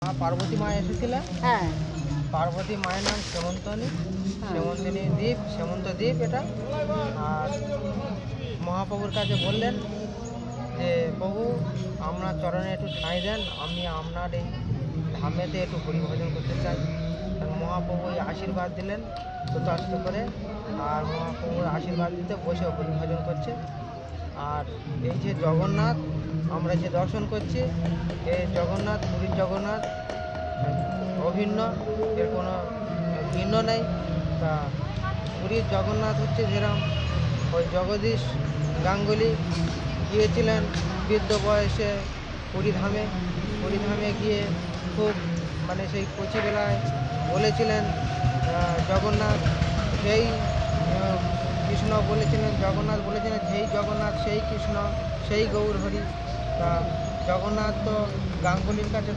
পার্বতী মা এসেছিলেন। হ্যাঁ। পার্বতী মায়ের নাম সেমন্তনী, সেমন্ত দ্বীপ এটা। আর মহাপ্রভুর কাছে বললেন যে প্রভু আপনার চরণে একটু ঠাঁই দেন, আমি আপনার এই ধামেতে একটু হরিভজন করতে চাই। মহাপ্রভু আশীর্বাদ দিলেন তথাস্থ করে। আর মহাপ্রভুর আশীর্বাদ দিতে বসে হরিভজন করছে। আর এই যে জগন্নাথ আমরা যে দর্শন করছি, এই জগন্নাথ পুরীর জগন্নাথ অভিন্ন, এর কোনো ভিন্ন নেই। তা পুরীর জগন্নাথ হচ্ছে যেরকম ওই জগদীশ গাঙ্গুলি গিয়েছিলেন বৃদ্ধ বয়সে পুরীধামে গিয়ে খুব মানে সেই কচিবেলায় বলেছিলেন জগন্নাথ যেই কৃষ্ণ বলেছিলেন, জগন্নাথ বলেছিলেন যেই জগন্নাথ সেই কৃষ্ণ সেই গৌর হরি। তা জগন্নাথ তো গাঙ্গুলির কাছে